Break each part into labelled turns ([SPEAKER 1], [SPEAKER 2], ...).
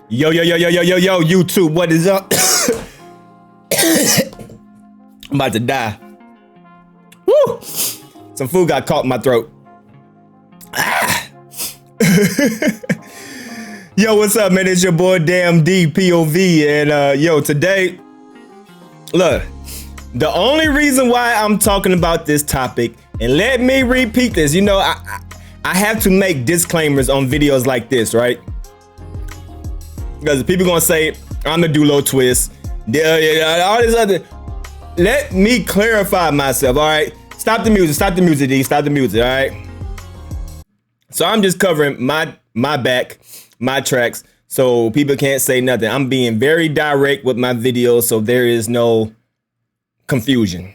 [SPEAKER 1] Yo, YouTube, what is up? I'm about to die. Woo! Some food got caught in my throat. Ah. Yo, what's up, man? It's your boy, Damn D, POV. And yo, today, look, the only reason why I'm talking about this topic, and let me repeat this, you know, I have to make disclaimers on videos like this, right? Because people gonna say, I'm gonna do low twist, all this other. Let me clarify myself, all right? Stop the music, D, stop the music, all right? So I'm just covering my back, my tracks, so people can't say nothing. I'm being very direct with my videos, so there is no confusion.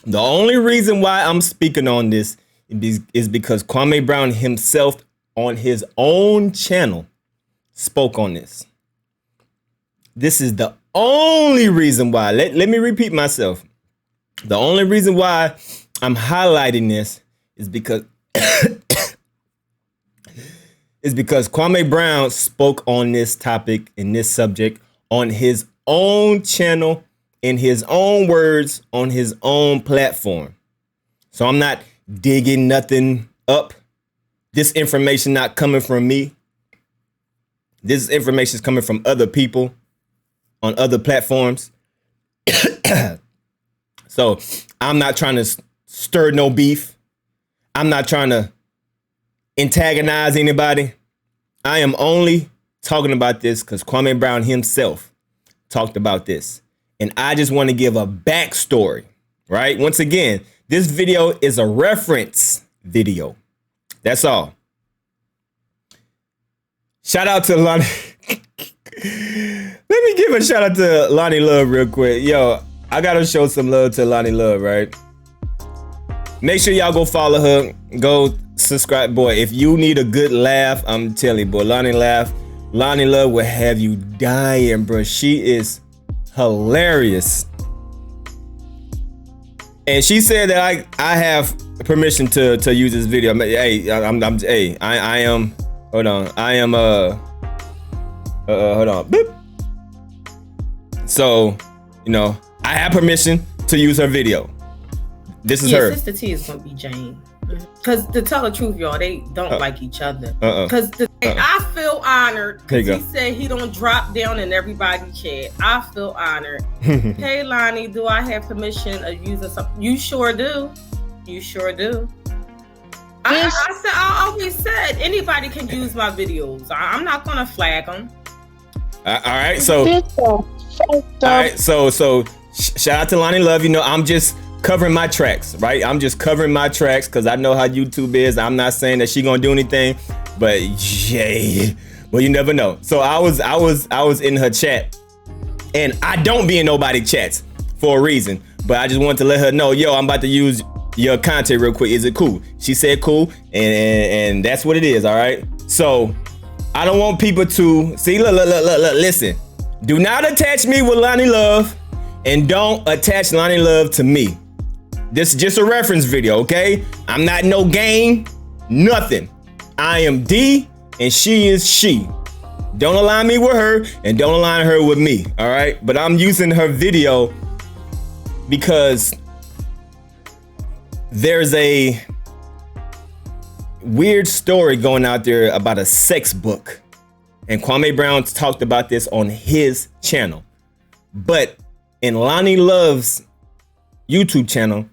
[SPEAKER 1] The only reason why I'm speaking on this is because Kwame Brown himself on his own channel spoke on this. This is the only reason why. Let me repeat myself. The only reason why I'm highlighting this is because Kwame Brown spoke on this topic and this subject on his own channel, in his own words, on his own platform. So I'm not digging nothing up. This information not coming from me. This information is coming from other people on other platforms. So I'm not trying to stir no beef. I'm not trying to antagonize anybody. I am only talking about this because Kwame Brown himself talked about this. And I just want to give a backstory, right? Once again, this video is a reference video. That's all. Shout out to Lonnie. Let me give a shout out to Lonnie Love real quick. Yo, I gotta show some love to Lonnie Love, right? Make sure y'all go follow her. Go subscribe, boy. If you need a good laugh, I'm telling you, boy, Lonnie Love will have you dying, bro. She is hilarious. And she said that I have permission to use this video. Hey, I am. Hold on. I am hold on. Boop. So, you know, I have permission to use her video. This is her.
[SPEAKER 2] Sister T is gonna be Jane. Because to tell the truth, y'all, they don't like each other. Because I feel honored because he said he don't drop down in everybody's chat. I feel honored. Hey, Lonnie, do I have permission of using something? You sure do. You sure do. I always said anybody can use my videos. I'm not gonna flag them.
[SPEAKER 1] All right, so shout out to Lonnie Love. You know, I'm just covering my tracks, right? I'm just covering my tracks because I know how YouTube is. I'm not saying that she gonna do anything, but yay, well, you never know. So I was in her chat, and I don't be in nobody chats for a reason, but I just wanted to let her know, yo, I'm about to use your content real quick. Is it cool? She said cool, and that's what it is. All right. So I don't want people to see. Look. Listen. Do not attach me with Lonnie Love, and don't attach Lonnie Love to me. This is just a reference video, okay? I'm not no game, nothing. I am D, and she is she. Don't align me with her, and don't align her with me. All right. But I'm using her video because there's a weird story going out there about a sex book. And Kwame Brown talked about this on his channel. But in Lonnie Love's YouTube channel,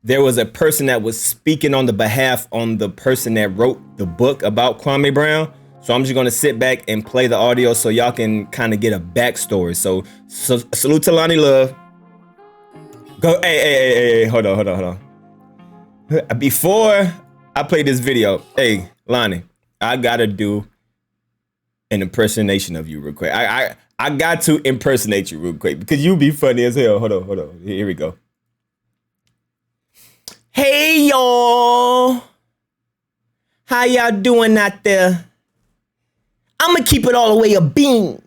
[SPEAKER 1] there was a person that was speaking on the behalf on the person that wrote the book about Kwame Brown. So I'm just going to sit back and play the audio so y'all can kind of get a backstory. So salute to Lonnie Love. Go. Hey, hold on. Before I play this video, hey, Lonnie, I gotta do an impersonation of you real quick. I got to impersonate you real quick because you be funny as hell. Hold on. Here we go. Hey, y'all. How y'all doing out there? I'm gonna keep it all the way a bean.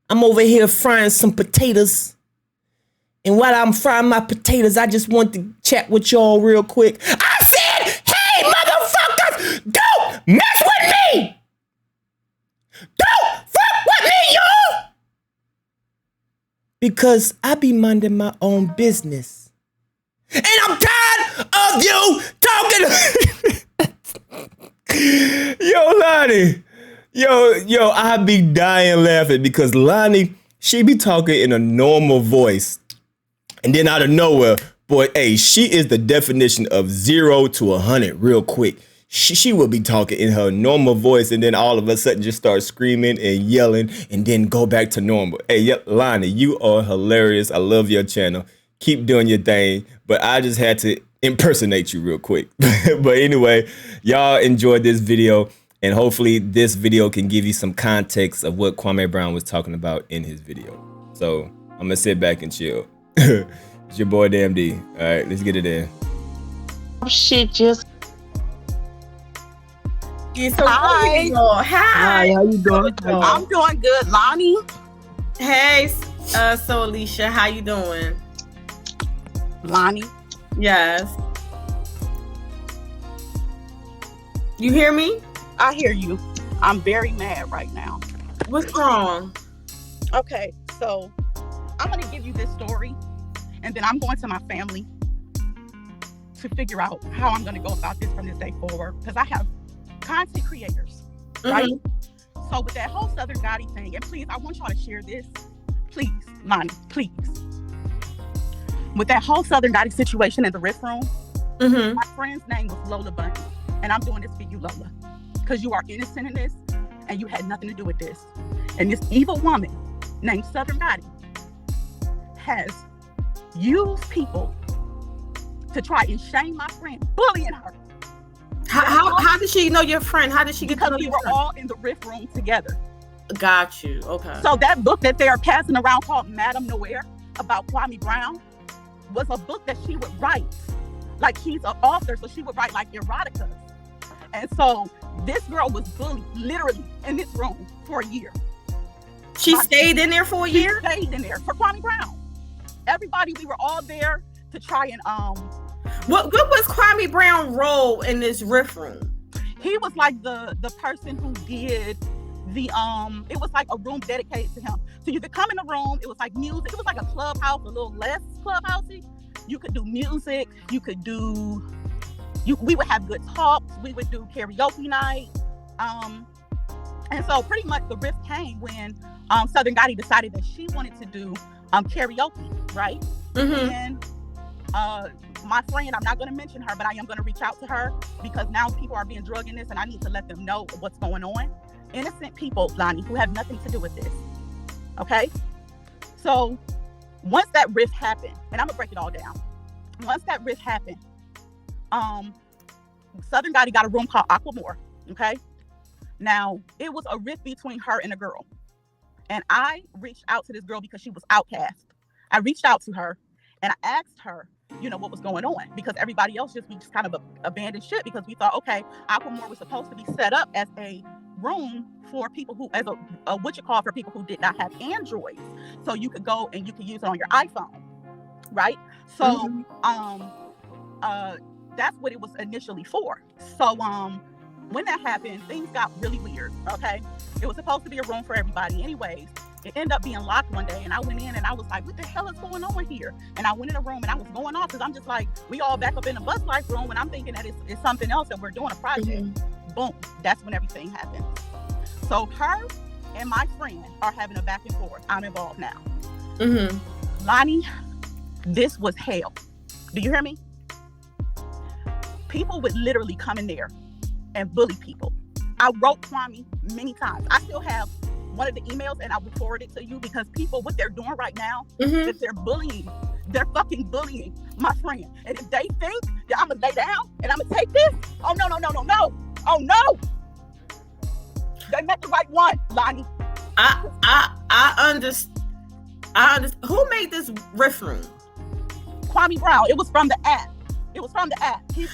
[SPEAKER 1] I'm over here frying some potatoes. And while I'm frying my potatoes, I just want to chat with y'all real quick. I said, hey, motherfuckers, don't mess with me. because I be minding my own business. And I'm tired of you talking. Yo, Lonnie. Yo, I be dying laughing because Lonnie, she be talking in a normal voice. And then out of nowhere, boy, hey, she is the definition of 0 to 100 real quick. She will be talking in her normal voice and then all of a sudden just start screaming and yelling and then go back to normal. Hey, yep, Lonnie, you are hilarious. I love your channel. Keep doing your thing. But I just had to impersonate you real quick. But anyway, y'all enjoyed this video. And hopefully this video can give you some context of what Kwame Brown was talking about in his video. So I'm going to sit back and chill. It's your boy, DMD. All right, let's get it in.
[SPEAKER 3] Shit just...
[SPEAKER 2] Yeah, so hi.
[SPEAKER 3] Hi, how you doing? I'm doing good, Lonnie.
[SPEAKER 2] Hey, so Alicia, how you doing?
[SPEAKER 3] Lonnie?
[SPEAKER 2] Yes. You hear me?
[SPEAKER 3] I hear you. I'm very mad right now.
[SPEAKER 2] What's wrong?
[SPEAKER 3] Okay, so I'm going to give you this story, and then I'm going to my family to figure out how I'm going to go about this from this day forward, because I have content creators, right? So with that whole Southern Gotti thing, and please, I want y'all to share this. Please, Lonnie, please. With that whole Southern Gotti situation in the riff room, my friend's name was Lola Bunny, and I'm doing this for you, Lola, because you are innocent in this, and you had nothing to do with this. And this evil woman named Southern Gotti has used people to try and shame my friend, bullying her.
[SPEAKER 2] How did she know your friend? How did she get to know
[SPEAKER 3] your friend? Because we were all in the riff room together.
[SPEAKER 2] Got you. Okay.
[SPEAKER 3] So that book that they are passing around called Madame Noir about Kwame Brown was a book that she would write. Like, she's an author, so she would write like erotica. And so this girl was bullied literally in this room for a year.
[SPEAKER 2] She stayed in there for a year?
[SPEAKER 3] She stayed in there for Kwame Brown. Everybody, we were all there to try and
[SPEAKER 2] What was Kwame Brown's role in this riff room?
[SPEAKER 3] He was like the person who did the it was like a room dedicated to him. So you could come in the room, it was like music, it was like a clubhouse, a little less clubhousey. You could do music, you could do we would have good talks, we would do karaoke night. And so pretty much the riff came when Southern Gotti decided that she wanted to do karaoke, right? And my friend, I'm not going to mention her, but I am going to reach out to her because now people are being drugged in this and I need to let them know what's going on. Innocent people, Lonnie, who have nothing to do with this. Okay? So once that riff happened, and I'm going to break it all down. Once that riff happened, Southern Gotti got a room called Aquamore. Okay? Now, it was a riff between her and a girl. And I reached out to this girl because she was outcast. I reached out to her and I asked her, you know, what was going on, because everybody else we just kind of abandoned shit because we thought, okay, Aquamore was supposed to be set up as a room for people who, as a for people who did not have Androids. So you could go and you could use it on your iPhone, right? So that's what it was initially for. So when that happened, things got really weird, okay? It was supposed to be a room for everybody anyways. It ended up being locked one day, and I went in and I was like, what the hell is going on here? And I went in a room and I was going off because I'm just like, we all back up in the bus life room and I'm thinking that it's something else and we're doing a project. Boom, that's when everything happened. So her and my friend are having a back and forth. I'm involved now. Lonnie, this was hell. Do you hear me? People would literally come in there and bully people. I wrote Kwame many times. I still have one of the emails and I will forward it to you because people, what they're doing right now, is they're bullying. They're fucking bullying my friend. And if they think that I'm gonna lay down and I'm gonna take this, oh no. Oh no. They met the right one, Lonnie.
[SPEAKER 2] I understand. Who made this riff room?
[SPEAKER 3] Kwame Brown. It was from the app.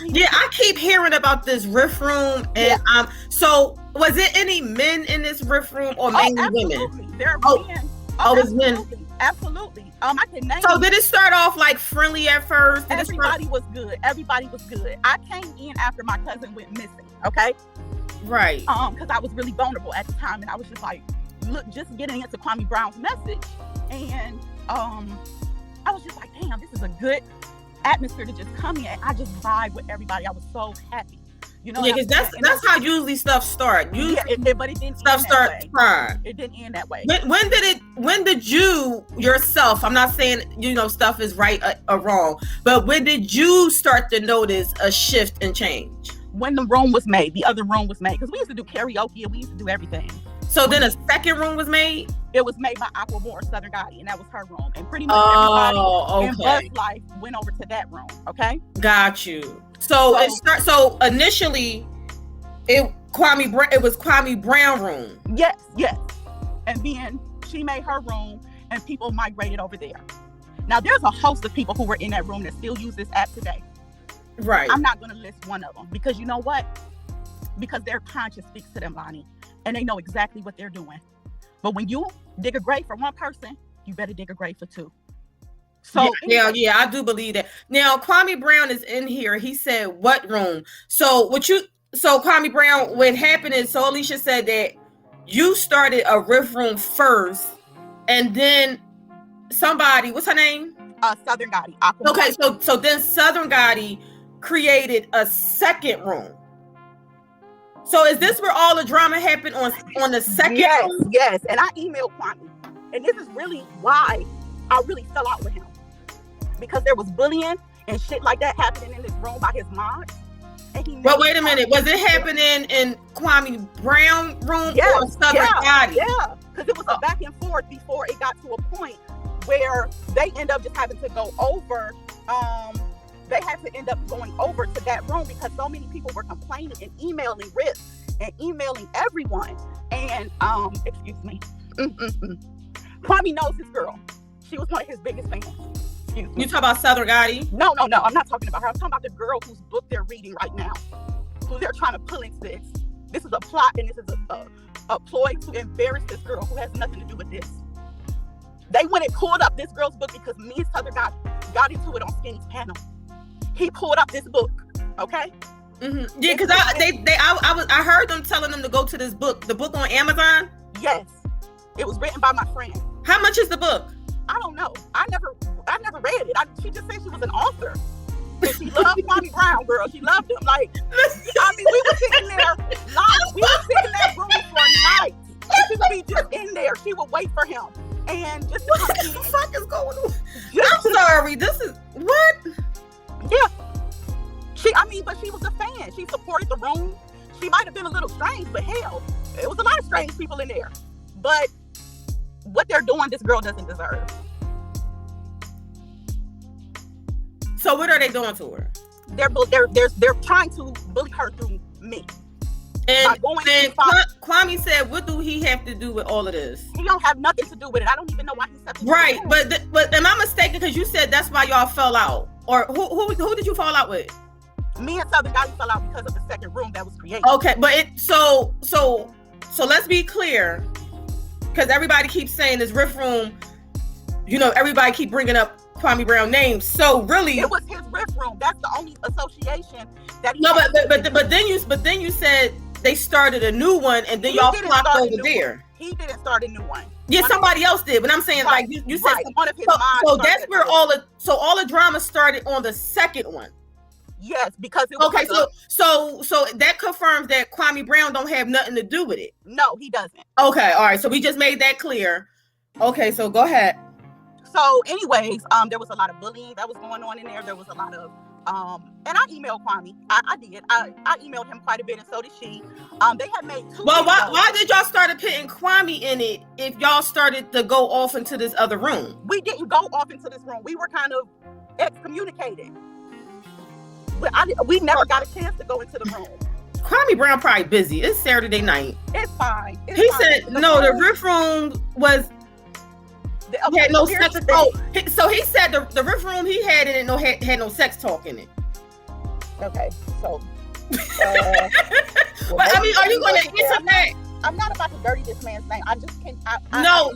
[SPEAKER 3] Yeah,
[SPEAKER 2] I keep hearing about this riff room, and so was it any men in this riff room or mainly women?
[SPEAKER 3] There are men.
[SPEAKER 2] It's men.
[SPEAKER 3] Absolutely. I can name.
[SPEAKER 2] So did it start off like friendly at first?
[SPEAKER 3] Everybody was good. I came in after my cousin went missing. Okay.
[SPEAKER 2] Right.
[SPEAKER 3] Because I was really vulnerable at the time, and I was just like, look, just getting into Kwame Brown's message. And I was just like, damn, this is a good atmosphere to just come in. I just vibe with everybody. I was so happy. You know,
[SPEAKER 2] yeah, because that's how usually stuff start.
[SPEAKER 3] But it didn't.
[SPEAKER 2] Stuff starts prior.
[SPEAKER 3] It didn't end that way.
[SPEAKER 2] When did you yourself? I'm not saying stuff is right or wrong, but when did you start to notice a shift and change?
[SPEAKER 3] When the room was made, the other room was made, because we used to do karaoke and we used to do everything.
[SPEAKER 2] So then a second room was made.
[SPEAKER 3] It was made by Aquamore Southern Gotti, and that was her room. And pretty much everybody in Buzz Life went over to that room. Okay.
[SPEAKER 2] Got you. So initially, it was Kwame Brown room.
[SPEAKER 3] Yes. And then she made her room, and people migrated over there. Now there's a host of people who were in that room that still use this app today.
[SPEAKER 2] Right.
[SPEAKER 3] I'm not going to list one of them, because you know what? Because their conscience speaks to them, Lonnie, and they know exactly what they're doing. But when you dig a grave for one person, you better dig a grave for two. So
[SPEAKER 2] yeah, I do believe that. Now Kwame Brown is in here. He said, "What room?" So Kwame Brown, what happened is, so Alicia said that you started a riff room first, and then somebody, what's her name?
[SPEAKER 3] Southern Gotti. Aquamore.
[SPEAKER 2] Okay, so then Southern Gotti created a second room. So is this where all the drama happened on the second room?
[SPEAKER 3] Yes. And I emailed Kwame, and this is really why I really fell out with him, because there was bullying and shit like that happening in this room by his mom.
[SPEAKER 2] But wait a minute, was it happening in Kwame Brown room or Southern Gotti?
[SPEAKER 3] Yeah, because it was a back and forth before it got to a point where they end up just having to go over. They had to end up going over to that room because so many people were complaining and emailing Rip and emailing everyone. And excuse me, Kwame knows his girl. She was one of his biggest fans.
[SPEAKER 2] You talk about Southern Gotti?
[SPEAKER 3] No. I'm not talking about her. I'm talking about the girl whose book they're reading right now, who they're trying to pull into this. This is a plot, and this is a ploy to embarrass this girl who has nothing to do with this. They went and pulled up this girl's book because me and Southern got into it on Skinny's panel. He pulled up this book, okay?
[SPEAKER 2] Mm-hmm. Yeah, because I heard them telling them to go to this book, the book on Amazon.
[SPEAKER 3] Yes, it was written by my friend.
[SPEAKER 2] How much is the book?
[SPEAKER 3] I don't know. I never read it. She just said she was an author. And she loved Kwame Brown, girl. She loved him. Like, I mean, we were sitting there, we were sitting in that room for nights. And she would be just in there. She would wait for him. And just
[SPEAKER 2] what the fuck is going on? I'm sorry. This is what?
[SPEAKER 3] Yeah. But she was a fan. She supported the room. She might have been a little strange, but hell, it was a lot of strange people in there. But what they're doing, this girl doesn't deserve.
[SPEAKER 2] So what are they doing to her?
[SPEAKER 3] They're trying to bully her through me.
[SPEAKER 2] And Kwame said, what do he have to do with all of this?
[SPEAKER 3] He don't have nothing to do with it. I don't even know why he said that.
[SPEAKER 2] Right, but am I mistaken? Because you said that's why y'all fell out. Or who did you fall out with?
[SPEAKER 3] Me and Southern Gotti fell out because of the second room that was created.
[SPEAKER 2] Okay, but so let's be clear, because everybody keeps saying this riff room. Everybody keep bringing up Kwame Brown names. So really,
[SPEAKER 3] it was his riff room. That's the only association that he.
[SPEAKER 2] No, but then you said they started a new one, and then y'all flopped over there.
[SPEAKER 3] He didn't start a new one.
[SPEAKER 2] Yeah, somebody else did. But I'm saying, like you said,
[SPEAKER 3] one of his
[SPEAKER 2] so that's where all the drama started on the second one.
[SPEAKER 3] Yes, because it was
[SPEAKER 2] okay. So that confirms that Kwame Brown don't have nothing to do with it.
[SPEAKER 3] No, he doesn't.
[SPEAKER 2] Okay, all right. So we just made that clear. Okay, so go ahead.
[SPEAKER 3] So, anyways, there was a lot of bullying that was going on in there. There was a lot of and I emailed Kwame. I did. I emailed him quite a bit, and so did she. They had made two.
[SPEAKER 2] Well, why did y'all start putting Kwame in it if y'all started to go off into this other room?
[SPEAKER 3] We didn't go off into this room. We were kind of excommunicated. We never got a chance to go into the room.
[SPEAKER 2] Kwame Brown probably busy. It's Saturday night.
[SPEAKER 3] It's fine.
[SPEAKER 2] He said the riff room was. Okay, had no sex. So he said the riff room he had in it had no sex talk in it.
[SPEAKER 3] Okay, so.
[SPEAKER 2] But I mean, are you going to answer that?
[SPEAKER 3] I'm not about to dirty this man's name. I just can't.
[SPEAKER 2] No.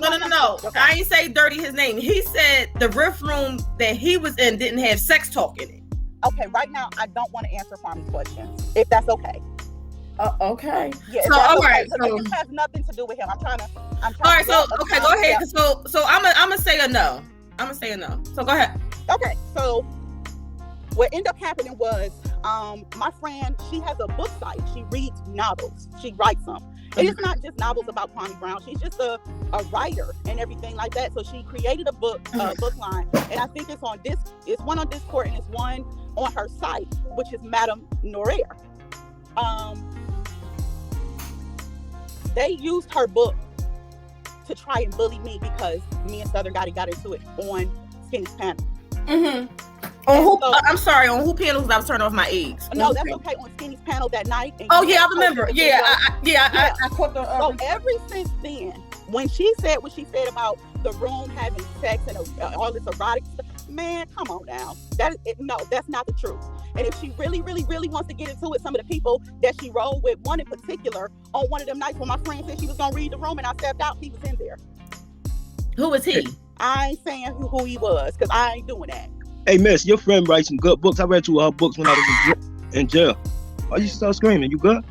[SPEAKER 3] Okay.
[SPEAKER 2] I ain't say dirty his name. He said the riff room that he was in didn't have sex talk in it.
[SPEAKER 3] Okay, right now I don't want to answer Kwame's questions, if that's okay.
[SPEAKER 2] Okay.
[SPEAKER 3] Yeah.
[SPEAKER 2] So all right.
[SPEAKER 3] So this has nothing to do with him. I'm trying.
[SPEAKER 2] All right. So okay, go ahead. Yeah. So I'm gonna say a no. So go ahead.
[SPEAKER 3] Okay. So what ended up happening was, my friend, she has a book site. She reads novels. She writes them. And it's not just novels about Kwame Brown. She's just a writer and everything like that. So she created a book line, and I think it's one on Discord and it's one on her site, which is Madame Noraire. They used her book to try and bully me because me and Southern Gotti got into it on Skinny's panel.
[SPEAKER 2] I'm sorry, on who panels I was turning off my eggs?
[SPEAKER 3] No, that's okay. On Skinny's panel that night.
[SPEAKER 2] I remember. I caught the.
[SPEAKER 3] So ever since then, when she said what she said about the room having sex and all this erotic stuff, man, come on now. No, that's not the truth. And if she really, really, really wants to get into it, some of the people that she rolled with, one in particular, on one of them nights when my friend said she was gonna read the room and I stepped out, he was in there.
[SPEAKER 2] Who was he?
[SPEAKER 3] I ain't saying who he was, because I ain't doing that.
[SPEAKER 4] Hey, miss, your friend writes some good books. I read 2 of her books when I was in jail. Why you start screaming? You good?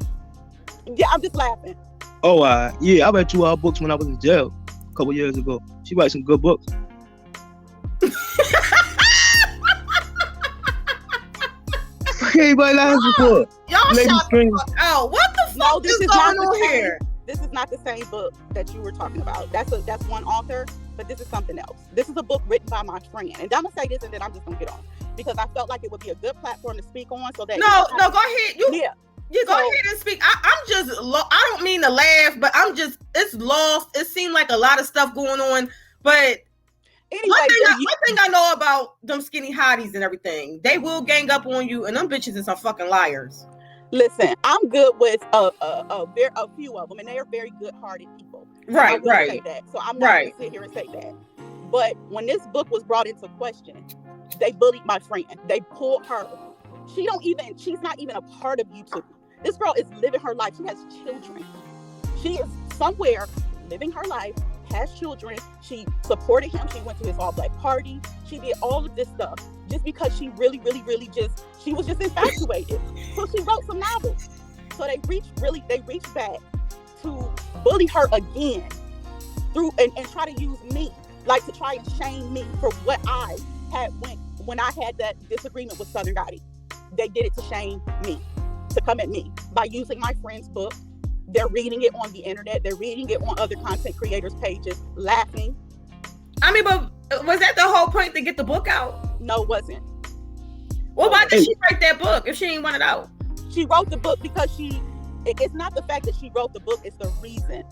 [SPEAKER 3] Yeah, I'm just laughing.
[SPEAKER 4] Oh, yeah, I read 2 of her books when I was in jail a couple years ago. She writes some good books. Everybody laughing for?
[SPEAKER 2] Y'all shut the fuck out. What the fuck is going on here?
[SPEAKER 3] This is not the same book that you were talking about. That's one author, but this is something else. This is a book written by my friend. And I'm gonna say this and then I'm just gonna get on. Because I felt like it would be a good platform to speak on so that
[SPEAKER 2] No, go ahead. You go ahead and speak. I'm just I don't mean to laugh, but it's lost. It seemed like a lot of stuff going on. But anyway, one thing I know about them skinny hotties and everything, they will gang up on you, and them bitches is some fucking liars.
[SPEAKER 3] Listen, I'm good with a few of them, and they are very good-hearted people.
[SPEAKER 2] Right.
[SPEAKER 3] Say that. So I'm not going to sit here and say that. But when this book was brought into question, they bullied my friend. They pulled her. She's not even a part of YouTube. This girl is living her life. She has children. She is somewhere living her life, has children. She supported him. She went to his all-black party. She did all of this stuff just because she really, really, really she was just infatuated. So she wrote some novels. So they reached back to bully her again and try to use me, like to try and shame me for what I had when I had that disagreement with Southern Gotti. They did it to shame me, to come at me by using my friend's book. They're reading it on the internet. They're reading it on other content creators' pages, laughing.
[SPEAKER 2] I mean, but was that the whole point to get the book out?
[SPEAKER 3] No, it wasn't.
[SPEAKER 2] Well, why did she write that book if she didn't want it out?
[SPEAKER 3] She wrote the book because it's not the fact that she wrote the book, it's the reason.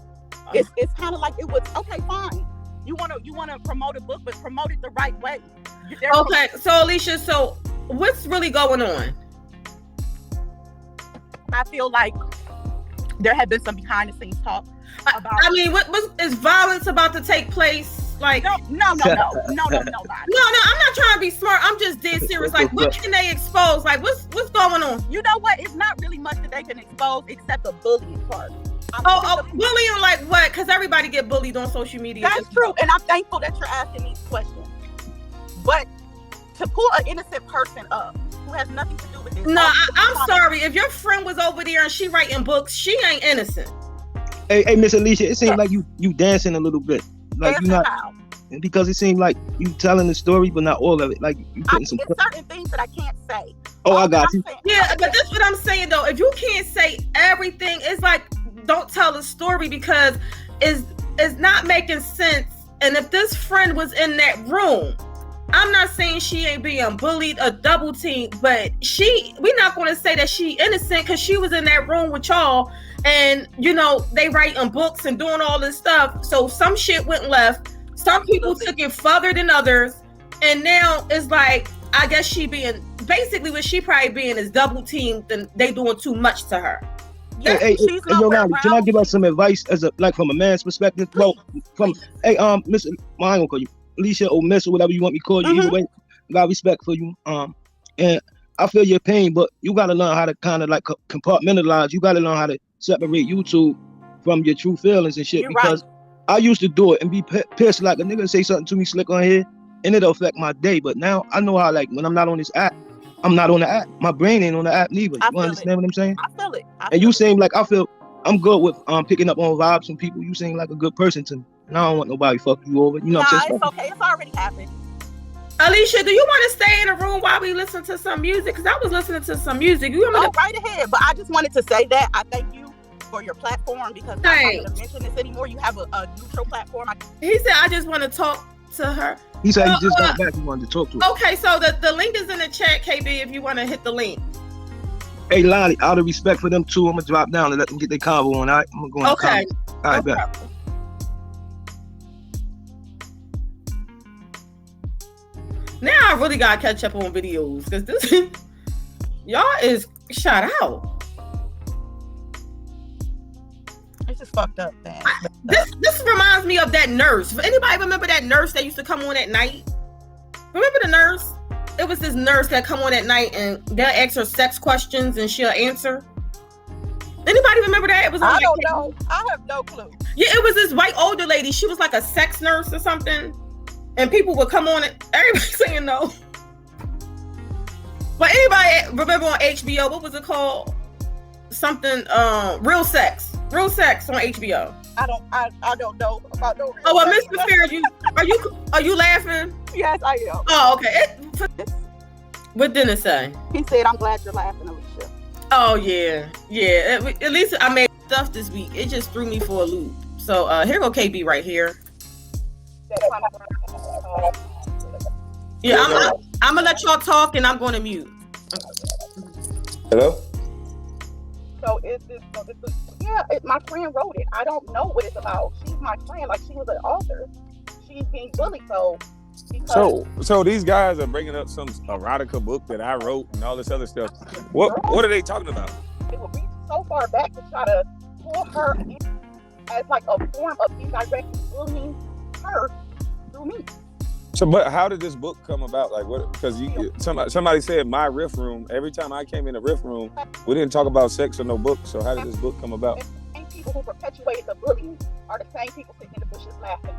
[SPEAKER 3] It's kind of like it was, okay, fine. You want to promote a book, but promote it the right way.
[SPEAKER 2] Okay, so Alicia, what's really going on?
[SPEAKER 3] I feel like there had been some behind the scenes talk about.
[SPEAKER 2] I mean, what is violence about to take place? Like
[SPEAKER 3] no, nobody.
[SPEAKER 2] No, I'm not trying to be smart. I'm just dead serious. Like, what can they expose? Like, what's going on?
[SPEAKER 3] You know what? It's not really much that they can expose except the bullying part.
[SPEAKER 2] Bullying, like what? Because everybody get bullied on social media.
[SPEAKER 3] That's true, and I'm thankful that you're asking these questions. But to pull an innocent person up who has nothing to do with this.
[SPEAKER 2] No, I'm sorry. If your friend was over there and she writing books, she ain't innocent.
[SPEAKER 4] Hey, Miss Alicia, it seems like you dancing a little bit. Like you not, because it seemed like you telling the story, but not all of it. Like you putting some.
[SPEAKER 3] It's certain things that I can't say.
[SPEAKER 4] Oh, I got you.
[SPEAKER 2] Yeah, but that's what I'm saying though. If you can't say everything, it's like don't tell the story because it's not making sense. And if this friend was in that room, I'm not saying she ain't being bullied or double teamed, but we're not going to say that she innocent because she was in that room with y'all. And, they writing books and doing all this stuff. So some shit went left. Some people took it further than others. And now it's like, I guess basically what she probably being is double teamed and they doing too much to her.
[SPEAKER 4] Hey, Yolanda, can I give us some advice from a man's perspective? Well, Miss, I ain't gonna call you Alicia or Miss or whatever you want me to call you. Either way, I got respect for you. And I feel your pain, but you gotta learn how to kind of like compartmentalize. You gotta learn how to separate YouTube from your true feelings and shit. Because I used to do it and be pissed like a nigga say something to me slick on here and it'll affect my day. But now I know how, like, when I'm not on this app, I'm not on the app. My brain ain't on the app neither. You understand what I'm saying?
[SPEAKER 3] I feel it.
[SPEAKER 4] And you seem like I'm good with picking up on vibes from people. You seem like a good person to me. And I don't want nobody fucking you over. You know what I'm saying?
[SPEAKER 3] It's okay. It's already happened.
[SPEAKER 2] Alicia, do you want to stay in the room while we listen to some music? Because I was listening to some music. You want me
[SPEAKER 3] to right ahead. But I just wanted to say that I thank you for your platform, because I'm not going to mention this anymore. You have a neutral platform.
[SPEAKER 2] He said, I just want to talk to her.
[SPEAKER 4] He said he just got back. He wanted to talk to her.
[SPEAKER 2] Okay, so the link is in the chat, KB, if you want to hit the link.
[SPEAKER 4] Hey, Lonnie, out of respect for them two, I'm going to drop down and let them get their convo on. All right? I'm going to go on. All right, bet.
[SPEAKER 2] Now I really got to catch up on videos, because this y'all is shot out.
[SPEAKER 3] It's just fucked up, man.
[SPEAKER 2] This reminds me of that nurse. Anybody remember that nurse that used to come on at night? Remember the nurse? It was this nurse that come on at night and they'll ask her sex questions and she'll answer. Anybody remember that? It was.
[SPEAKER 3] I don't know. I have no clue.
[SPEAKER 2] Yeah, it was this white older lady. She was like a sex nurse or something. And people would come on it. Everybody saying no. But anybody remember on HBO, what was it called? Something, Real Sex. Real Sex on HBO.
[SPEAKER 3] I don't know about no real
[SPEAKER 2] Oh, well, Mr. Fear, are you laughing?
[SPEAKER 3] Yes, I am.
[SPEAKER 2] Oh, okay. What did it say?
[SPEAKER 3] He said, I'm glad you're laughing, Alicia.
[SPEAKER 2] Oh, yeah. Yeah. At least I made stuff this week. It just threw me for a loop. So here go KB right here. Yeah, I'm gonna let y'all talk and I'm going to mute.
[SPEAKER 1] Hello?
[SPEAKER 3] So my friend wrote it. I don't know what it's about. She's my friend. Like, she was an author. She's being bullied.
[SPEAKER 5] So these guys are bringing up some erotica book that I wrote and all this other stuff. What are they talking about?
[SPEAKER 3] They will reach so far back to try to pull her in as like a form of indirect bullying her through me.
[SPEAKER 5] So, but how did this book come about? Like, what? Because somebody said my riff room. Every time I came in the riff room, we didn't talk about sex or no book. So, how did this book come about?
[SPEAKER 3] The same people who perpetuated the bullying are the same people sitting in the bushes laughing.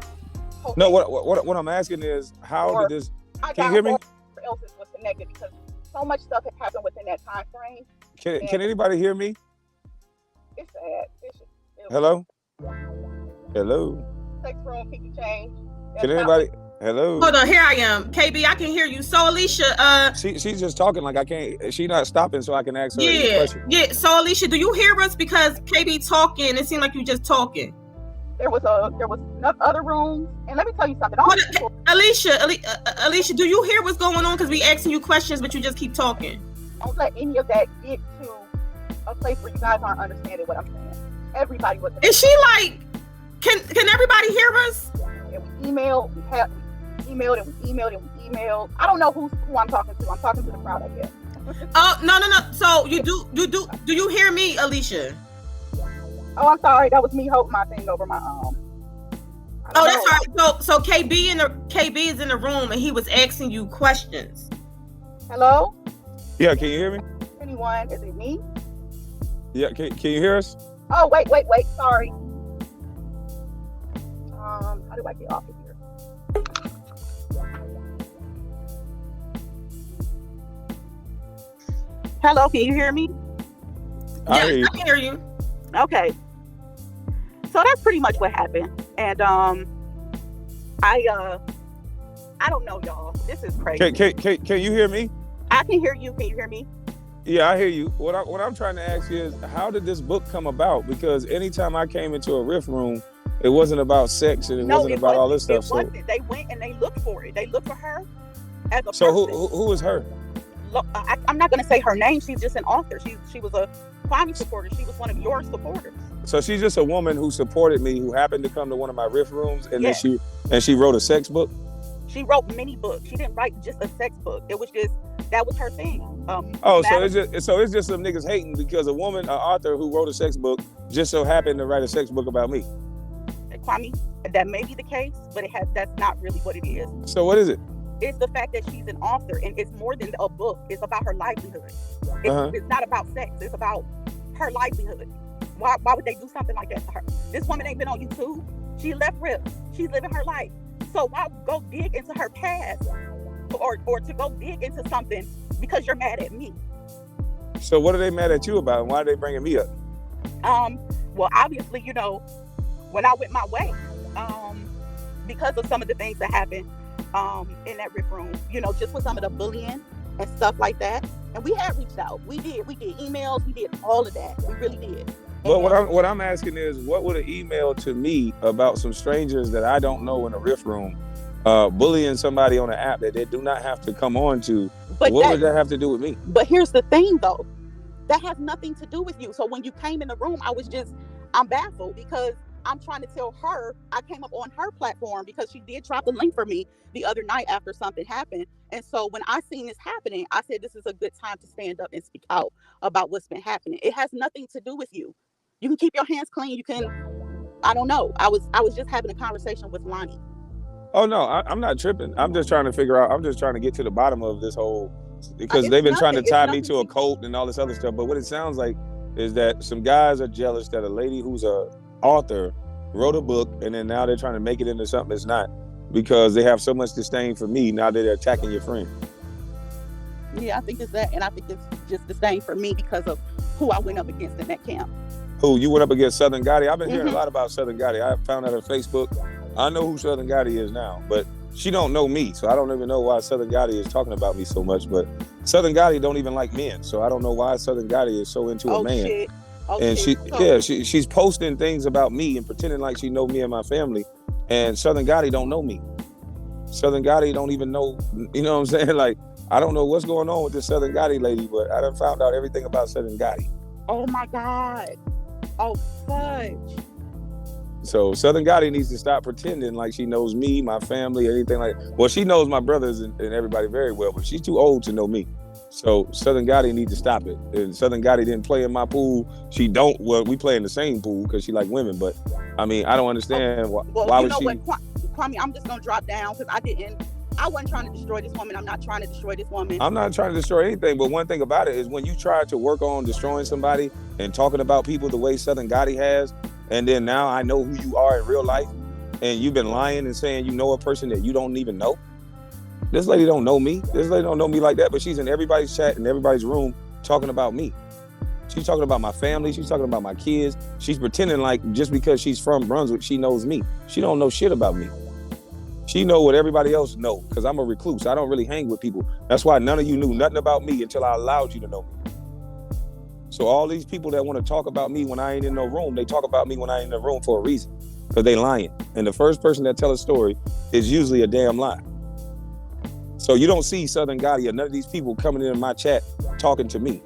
[SPEAKER 5] No, what I'm asking is, how did this? Can you hear me?
[SPEAKER 3] Else was connected, because so much stuff has happened within that time frame.
[SPEAKER 5] Can anybody hear me?
[SPEAKER 3] It's sad.
[SPEAKER 5] Hello.
[SPEAKER 3] Sex room, people change.
[SPEAKER 5] Can anybody? Hello.
[SPEAKER 2] Hold on, here I am. KB, I can hear you. So Alicia,
[SPEAKER 5] she's just talking like I can't. She's not stopping, so I can ask her a question.
[SPEAKER 2] Yeah. So Alicia, do you hear us? Because KB talking, it seemed like you just talking.
[SPEAKER 3] There was other rooms, and let me tell you something.
[SPEAKER 2] Alicia, do you hear what's going on? Because we asking you questions, but you just keep talking.
[SPEAKER 3] Don't let any of that get to a place where you guys aren't understanding what I'm saying. Everybody was.
[SPEAKER 2] Is she like? Can everybody hear us?
[SPEAKER 3] And we emailed. We emailed. I don't know who I'm talking to. I'm talking to the crowd, I guess.
[SPEAKER 2] Oh, no. So you do you hear me, Alicia?
[SPEAKER 3] Oh, I'm sorry. That was me holding my thing over my arm.
[SPEAKER 2] Oh, that's all right. So KB is in the room and he was asking you questions.
[SPEAKER 3] Hello?
[SPEAKER 5] Yeah, can you hear me?
[SPEAKER 3] Anyone? Is it me?
[SPEAKER 5] Yeah, can you hear us?
[SPEAKER 3] Oh, wait. Sorry. How do I get off of here? Hello, can you hear me?
[SPEAKER 2] Yes, I can hear you.
[SPEAKER 3] Okay. So that's pretty much what happened. And I don't know, y'all. This is crazy.
[SPEAKER 5] Can you hear me?
[SPEAKER 3] I can hear you. Can you hear me?
[SPEAKER 5] Yeah, I hear you. What I'm trying to ask you is, how did this book come about? Because anytime I came into a riff room, it wasn't about sex and it wasn't about all this stuff. So
[SPEAKER 3] they went and they looked for it. They looked for her as a person.
[SPEAKER 5] So who is her?
[SPEAKER 3] I'm not going to say her name. She's just an author. She was a Kwame supporter. She was one of your supporters.
[SPEAKER 5] So she's just a woman who supported me, who happened to come to one of my riff rooms, and then she wrote a sex book.
[SPEAKER 3] She wrote many books. She didn't write just a sex book. It was just, that was her thing.
[SPEAKER 5] So it's just some niggas hating because a woman, an author who wrote a sex book, just so happened to write a sex book about me.
[SPEAKER 3] Kwame, that may be the case, but that's not really what it is.
[SPEAKER 5] So what is it?
[SPEAKER 3] It's the fact that she's an author, and it's more than a book. It's about her livelihood. It's not about sex. It's about her livelihood. Why would they do something like that to her? This woman ain't been on YouTube. She left RIP. She's living her life. So why go dig into her past or to go dig into something because you're mad at me.
[SPEAKER 5] So what are they mad at you about, and why are they bringing me up?
[SPEAKER 3] Well, obviously, when I went my way, because of some of the things that happened in that riff room, just with some of the bullying and stuff like that. And we had reached out. We did emails. We did all of that. We really did.
[SPEAKER 5] But what I'm asking is, what would an email to me about some strangers that I don't know in a riff room, bullying somebody on an app that they do not have to come on to, what would that have to do with me?
[SPEAKER 3] But here's the thing, though. That has nothing to do with you. So when you came in the room, I'm baffled because I'm trying to tell her, I came up on her platform because she did drop the link for me the other night after something happened. And so when I seen this happening, I said, this is a good time to stand up and speak out about what's been happening. It has nothing to do with you. You can keep your hands clean. You can, I don't know. I was just having a conversation with Lonnie.
[SPEAKER 5] Oh, no, I'm not tripping. I'm just trying to figure out, I'm just trying to get to the bottom of this whole, because they've been trying to tie me to a cult and all this other stuff. But what it sounds like is that some guys are jealous that a lady who's a author wrote a book, and then now they're trying to make it into something it's not, because they have so much disdain for me now that they're attacking your friend.
[SPEAKER 3] Yeah, I think it's that, and I think it's just disdain for me because of who I went up against in that camp.
[SPEAKER 5] Who you went up against? Southern Gotti? I've been hearing a lot about Southern Gotti. I found out on Facebook. I know who Southern Gotti is now, but she don't know me, so I don't even know why Southern Gotti is talking about me so much. But Southern Gotti don't even like men, so I don't know why Southern Gotti is so into a man.
[SPEAKER 3] Shit.
[SPEAKER 5] And she's posting things about me and pretending like she know me and my family. And Southern Gotti don't know me. Southern Gotti don't even know, you know what I'm saying? Like, I don't know what's going on with this Southern Gotti lady, but I done found out everything about Southern Gotti.
[SPEAKER 3] Oh my God. Oh, fudge.
[SPEAKER 5] So Southern Gotti needs to stop pretending like she knows me, my family, anything like that. Well, she knows my brothers and everybody very well, but she's too old to know me. So Southern Gotti needs to stop it. And Southern Gotti didn't play in my pool. We play in the same pool because she like women. But I mean, I don't understand why would she.
[SPEAKER 3] What, Kwame, I'm just gonna drop down because I wasn't trying to destroy this woman. I'm not trying to destroy this woman.
[SPEAKER 5] I'm not trying to destroy anything. But one thing about it is when you try to work on destroying somebody and talking about people the way Southern Gotti has, and then now I know who you are in real life, and you've been lying and saying you know a person that you don't even know. This lady don't know me. This lady don't know me like that, but she's in everybody's chat in everybody's room talking about me. She's talking about my family. She's talking about my kids. She's pretending like just because she's from Brunswick, she knows me. She don't know shit about me. She know what everybody else know because I'm a recluse. I don't really hang with people. That's why none of you knew nothing about me until I allowed you to know me. So all these people that want to talk about me when I ain't in no room, they talk about me when I ain't in the room for a reason, because they lying. And the first person that tell a story is usually a damn lie. So you don't see Southern Gotti or none of these people coming in my chat talking to me.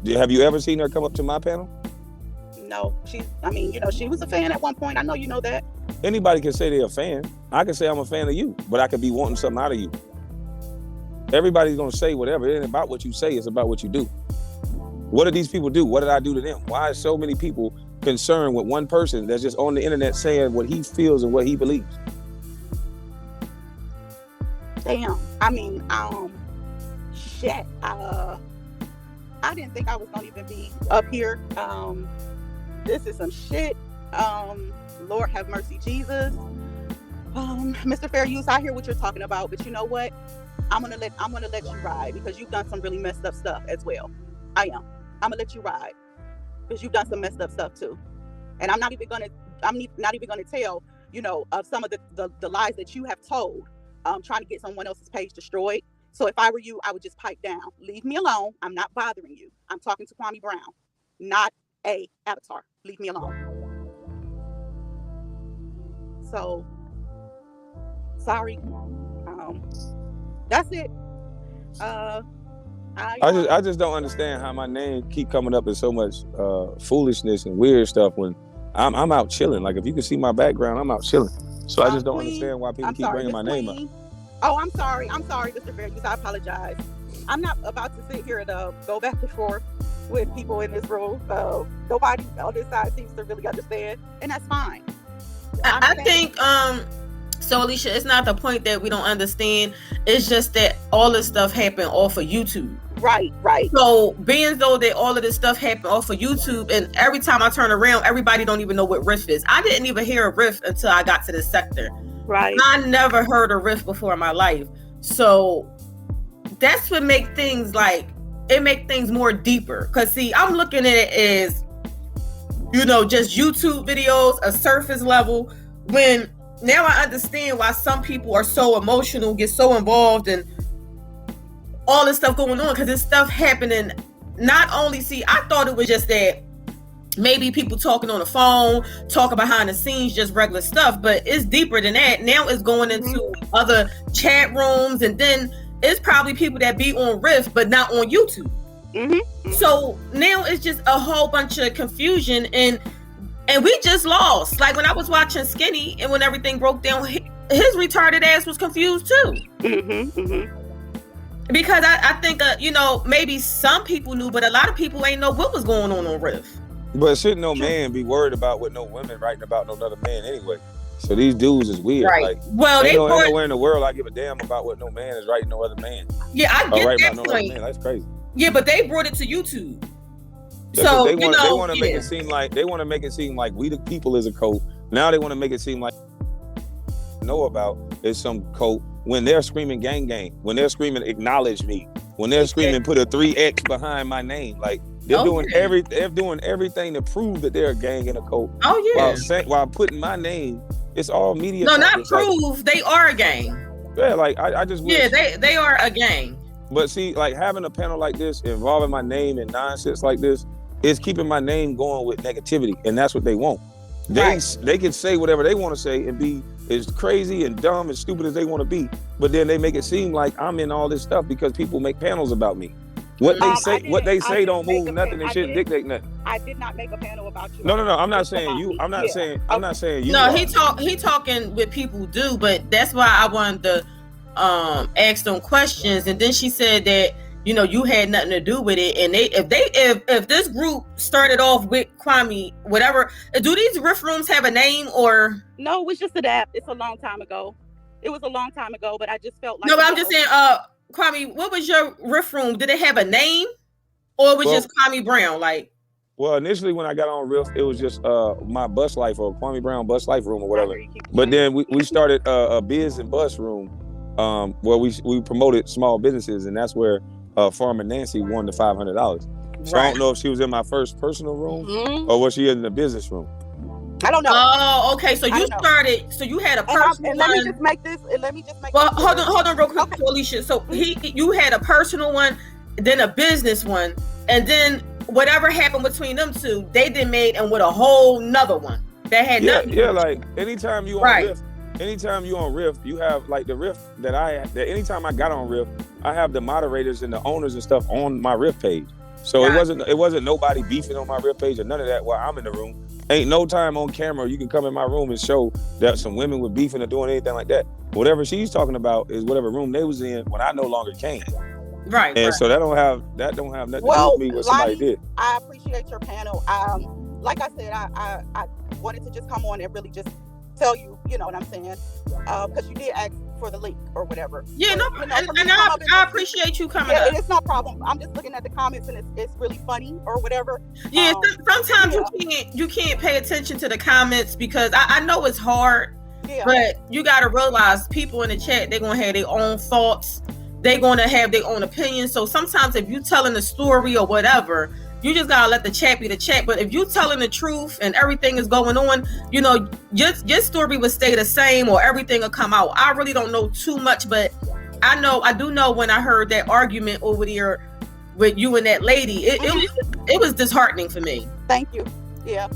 [SPEAKER 5] Have you ever seen her come up to my panel?
[SPEAKER 3] No, she was a fan at one point. I know you know that.
[SPEAKER 5] Anybody can say they're a fan. I can say I'm a fan of you, but I could be wanting something out of you. Everybody's gonna say whatever. It ain't about what you say, it's about what you do. What did these people do? What did I do to them? Why is so many people concerned with one person that's just on the internet saying what he feels and what he believes?
[SPEAKER 3] Damn. I mean, shit. I didn't think I was gonna even be up here. This is some shit. Lord have mercy, Jesus. Mr. Fair Use, I hear what you're talking about, but you know what? I'm gonna let you ride because you've done some really messed up stuff as well. I am. I'm gonna let you ride because you've done some messed up stuff too. And I'm not even gonna tell, of some of the lies that you have told, trying to get someone else's page destroyed. So if I were you, I would just pipe down. Leave me alone. I'm not bothering you. I'm talking to Kwame Brown, not a avatar. Leave me alone. So, sorry. That's it.
[SPEAKER 5] I just don't understand how my name keep coming up in so much foolishness and weird stuff when I'm out chilling. Like if you can see my background, I'm out chilling. So I just don't understand why people keep bringing my name up.
[SPEAKER 3] Oh, I'm sorry, Mr. Fairuse. I apologize. I'm not about to sit here and go back and forth with people in this room. Nobody on this side seems to really understand, and that's fine.
[SPEAKER 2] I think so, Alicia, it's not the point that we don't understand. It's just that all this stuff happened off of YouTube.
[SPEAKER 3] Right.
[SPEAKER 2] So being as though that all of this stuff happened off of YouTube, and every time I turn around, everybody don't even know what riff is. I didn't even hear a riff until I got to this sector.
[SPEAKER 3] Right.
[SPEAKER 2] I never heard a riff before in my life. So that's what make things like, it make things more deeper. Cause see, I'm looking at it as, you know, just YouTube videos, a surface level, when now I understand why some people are so emotional, get so involved in all this stuff going on, because this stuff happening. Not only, see, I thought it was just that maybe people talking on the phone, talking behind the scenes, just regular stuff, but it's deeper than that. Now it's going into other chat rooms, and then it's probably people that be on Rift but not on YouTube. So now it's just a whole bunch of confusion, and we just lost. Like when I was watching Skinny, and when everything broke down, his retarded ass was confused too. Because I think, you know, maybe some people knew, but a lot of people ain't know what was going on Rift.
[SPEAKER 5] But shouldn't no man be worried about what no women writing about no other man anyway? So these dudes is weird.
[SPEAKER 2] Right.
[SPEAKER 5] Like,
[SPEAKER 2] well,
[SPEAKER 5] ain't nowhere in the world I give a damn about what no man is writing no other man.
[SPEAKER 2] Yeah, I get that
[SPEAKER 5] no
[SPEAKER 2] point.
[SPEAKER 5] Man. That's crazy.
[SPEAKER 2] Yeah, but they brought it to YouTube.
[SPEAKER 5] So they want to make it seem like we the people is a cult. Now they want to make it seem like know about is some cult when they're screaming gang gang, when they're screaming acknowledge me, when they're screaming put a 3X behind my name. Like they're doing everything to prove that they're a gang and a cult.
[SPEAKER 2] Oh yeah.
[SPEAKER 5] While putting my name, it's all media.
[SPEAKER 2] No, not prove, they are a gang.
[SPEAKER 5] Yeah, like I just wish.
[SPEAKER 2] Yeah, they are a gang.
[SPEAKER 5] But see, like having a panel like this involving my name and nonsense like this is keeping my name going with negativity, and that's what they want. They can say whatever they want to say and be as crazy and dumb and stupid as they want to be, but then they make it seem like I'm in all this stuff because people make panels about me. What they say don't move nothing. They shouldn't dictate nothing.
[SPEAKER 3] I did not make a panel about you.
[SPEAKER 5] No. I'm not saying you. I'm not saying you.
[SPEAKER 2] No, he talking with people do, but that's why I wanted to ask them questions, and then she said that, you know, you had nothing to do with it, and if this group started off with Kwame, whatever, do these riff rooms have a name or
[SPEAKER 3] no? It was just an app. It's a long time ago. It was a long time ago, but I just felt like
[SPEAKER 2] no. But I'm just saying, Kwame, what was your riff room? Did it have a name, or it was just Kwame Brown? Like,
[SPEAKER 5] well, initially when I got on Riff, it was just my bus life or Kwame Brown bus life room or whatever. But then we started a biz and bus room where we promoted small businesses, and that's where Farmer Nancy won the $500. So I don't know if she was in my first personal room or was she in the business room.
[SPEAKER 3] I don't know.
[SPEAKER 2] Oh, okay. So you started. So you had a personal one.
[SPEAKER 3] Let me just make this.
[SPEAKER 2] Well, hold on, real quick, Alicia. So you had a personal one, then a business one, and then whatever happened between them two, they then made and with a whole nother one that had nothing.
[SPEAKER 5] Yeah, like anytime you on Riff. Anytime you on Riff, you have like the Riff that anytime I got on Riff, I have the moderators and the owners and stuff on my Riff page. So it wasn't nobody beefing on my Riff page or none of that while I'm in the room. Ain't no time on camera you can come in my room and show that some women were beefing or doing anything like that. Whatever she's talking about is whatever room they was in when I no longer can.
[SPEAKER 2] Right.
[SPEAKER 5] And so that don't have nothing to do with me what somebody did.
[SPEAKER 3] I appreciate your panel. Like I said, I wanted to just come on and really just tell you, you know what I'm saying? Because you did ask for the link or whatever.
[SPEAKER 2] Yeah, but, I appreciate you coming up.
[SPEAKER 3] It's no problem. I'm just looking at the comments and it's really funny or whatever.
[SPEAKER 2] Yeah, sometimes you can't pay attention to the comments because I know it's hard, but you got to realize people in the chat, they're going to have their own thoughts. They're going to have their own opinions. So sometimes if you're telling a story or whatever, you just gotta let the chat be the chat. But if you telling the truth and everything is going on, you know, your story would stay the same or everything will come out. I really don't know too much, but I do know when I heard that argument over there with you and that lady, it was disheartening for me.
[SPEAKER 3] Thank you. Yeah.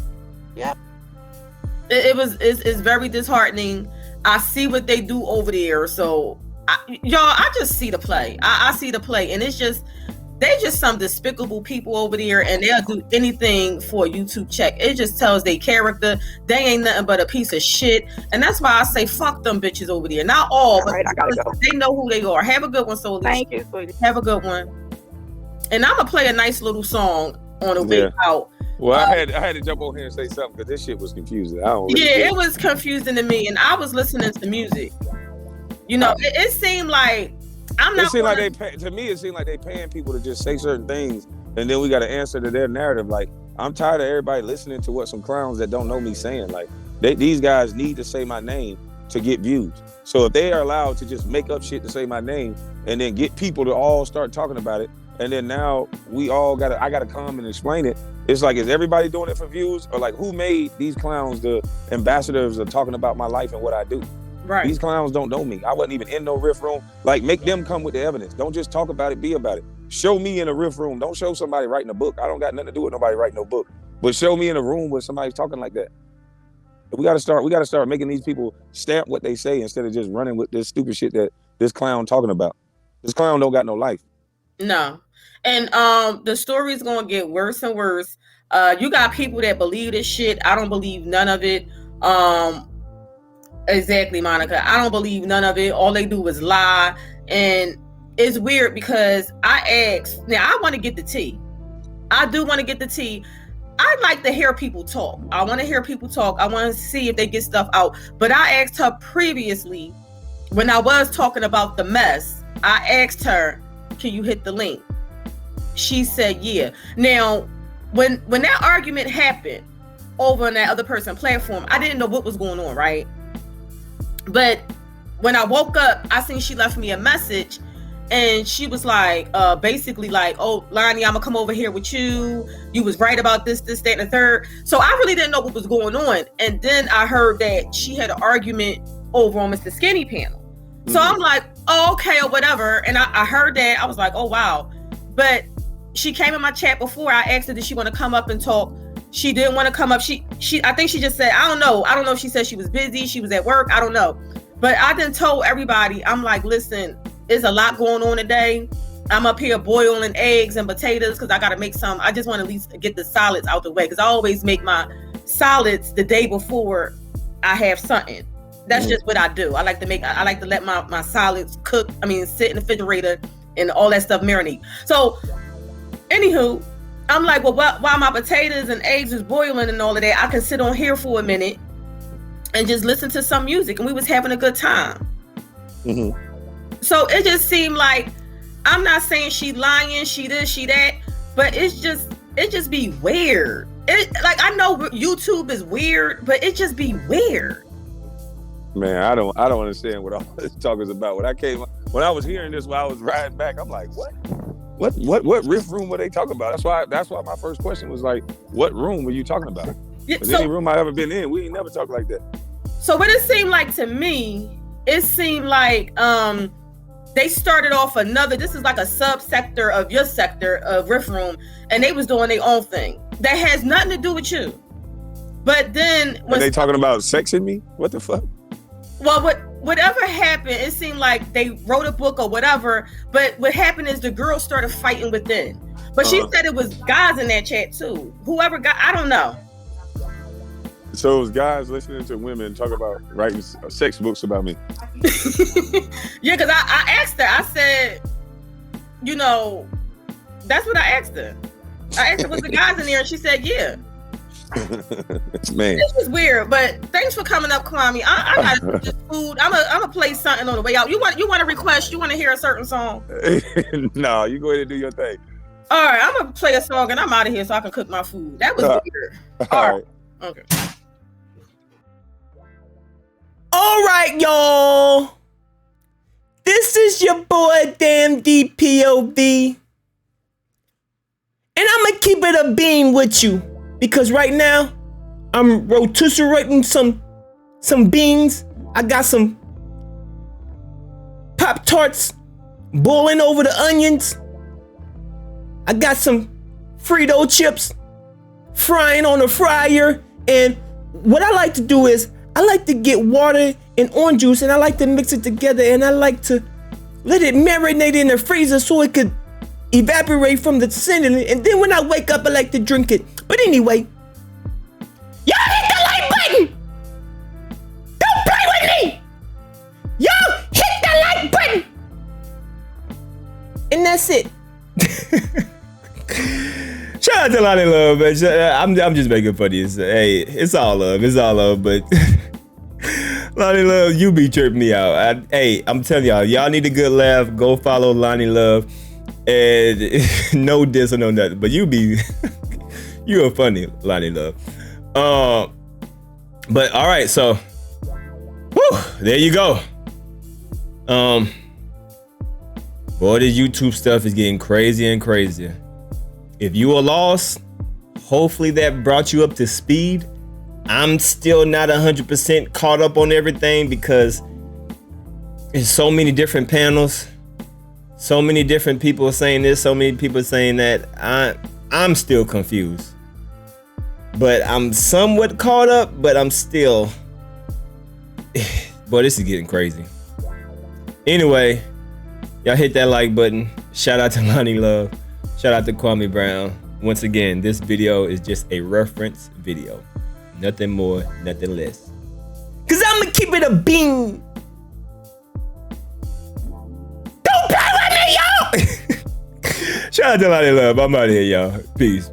[SPEAKER 2] It's very disheartening. I see what they do over there. So I just see the play. I see the play, and it's just, they just some despicable people over there, and they'll do anything for a YouTube check. It just tells their character they ain't nothing but a piece of shit, and that's why I say fuck them bitches over there. Not all, but
[SPEAKER 3] I gotta go.
[SPEAKER 2] They know who they are. Have a good one, Solis.
[SPEAKER 3] Thank you, sweetie.
[SPEAKER 2] Have a good one. And I'm gonna play a nice little song on the way out.
[SPEAKER 5] Well, I had to jump on here and say something because this shit was confusing.
[SPEAKER 2] It was confusing to me, and I was listening to music. You know, it seemed like it seemed like they paying people to just say certain things, and then we got to answer to their narrative. Like, I'm tired of everybody listening to what some clowns that don't know me saying. Like, these guys need to say my name
[SPEAKER 5] to get views. So if they are allowed to just make up shit to say my name and then get people to all start talking about it, and then now I gotta come and explain it. It's like, is everybody doing it for views? Or like, who made these clowns the ambassadors of talking about my life and what I do?
[SPEAKER 2] Right.
[SPEAKER 5] These clowns don't know me. I wasn't even in no riff room. Like, make them come with the evidence. Don't just talk about it, be about it. Show me in a riff room. Don't show somebody writing a book. I don't got nothing to do with nobody writing no book. But show me in a room where somebody's talking like that. We gotta start making these people stamp what they say instead of just running with this stupid shit that this clown talking about. This clown don't got no life.
[SPEAKER 2] No. And the story is gonna get worse and worse. You got people that believe this shit. I don't believe none of it. Exactly, Monica. I don't believe none of it. All they do is lie. And it's weird because I asked, now I want to get the tea. I do want to get the tea. I like to hear people talk. I want to hear people talk. I want to see if they get stuff out. But I asked her previously, when I was talking about the mess, I asked her, can you hit the link? She said, yeah. Now, when that argument happened over on that other person's platform, I didn't know what was going on, right? But when I woke up, I seen she left me a message, and she was like, basically like, oh, Lonnie, I'm gonna come over here with you. You was right about this, that, and the third. So I really didn't know what was going on. And then I heard that she had an argument over on Mr. Skinny panel. So I'm like, oh, okay, or whatever. And I heard that. I was like, oh, wow. But she came in my chat before. I asked her, did she want to come up and talk? She didn't want to come up. I think she just said, I don't know. I don't know if she said she was busy. She was at work. I don't know. But I done told everybody, I'm like, listen, there's a lot going on today. I'm up here boiling eggs and potatoes because I got to make some. I just want to at least get the solids out the way because I always make my solids the day before I have something. That's just what I do. I like to let my solids cook. I mean, sit in the refrigerator and all that stuff marinate. So, anywho, I'm like, well, while my potatoes and eggs is boiling and all of that, I can sit on here for a minute and just listen to some music. And we was having a good time. Mm-hmm. So it just seemed like, I'm not saying she lying, she this, she that, but it just be weird. Like, I know YouTube is weird, but it just be weird.
[SPEAKER 5] Man, I don't understand what all this talk is about. When I was hearing this while I was riding back, I'm like, what riff room were they talking about? That's why my first question was like, what room were you talking about? Because any room I ever been in, we ain't never talked like that. So
[SPEAKER 2] what it seemed like to me, it seemed like they started off this is like a subsector of your sector of riff room, and they was doing their own thing that has nothing to do with you. But then when
[SPEAKER 5] they talking about sexing me, what the fuck?
[SPEAKER 2] Well, whatever happened, it seemed like they wrote a book or whatever. But what happened is the girl started fighting within. But she said it was guys in that chat too. Whoever got, I don't know.
[SPEAKER 5] So it was guys listening to women talk about writing sex books about me.
[SPEAKER 2] Yeah, because I asked her. I said, that's what I asked her. I asked her, was the guys in there? And she said, yeah.
[SPEAKER 5] Man,
[SPEAKER 2] this is weird, but thanks for coming up, Kwame. I got this food. I'm gonna play something on the way out. You want to request? You want to hear a certain song?
[SPEAKER 5] No, you go ahead and do your thing.
[SPEAKER 2] All right, I'm gonna play a song and I'm out of here so I can cook my food. That was weird. All right. Okay.
[SPEAKER 1] All right, y'all. This is your boy Damn DPOV, and I'm gonna keep it a beam with you. Because right now, I'm rotisserie some beans. I got some Pop-Tarts boiling over the onions. I got some Frito chips frying on the fryer. And what I like to do is, I like to get water and orange juice and I like to mix it together and I like to let it marinate in the freezer so it could evaporate from the center, and then when I wake up, I like to drink it. But anyway, y'all hit the like button. Don't play with me. Y'all hit the like button. And that's it. Shout out to Lonnie Love, man. I'm just making fun of you. Hey, it's all love. It's all love, but Lonnie Love, you be tripping me out. I'm telling y'all need a good laugh. Go follow Lonnie Love. And no diss or no nothing, but you a funny Lonnie Love. But all right, so there you go. Boy, this YouTube stuff is getting crazier and crazier. If you are lost, hopefully that brought you up to speed. I'm still not 100% caught up on everything because there's so many different panels, so many different people saying this, so many people saying that. I'm still confused, but I'm somewhat caught up, but I'm still, boy, this is getting crazy. Anyway, y'all hit that like button. Shout out to Lonnie Love. Shout out to Kwame Brown. Once again, this video is just a reference video. Nothing more, nothing less. Cause I'ma keep it a bean. Don't play with me, y'all. Shout out to Lonnie Love. I'm out of here, y'all. Peace.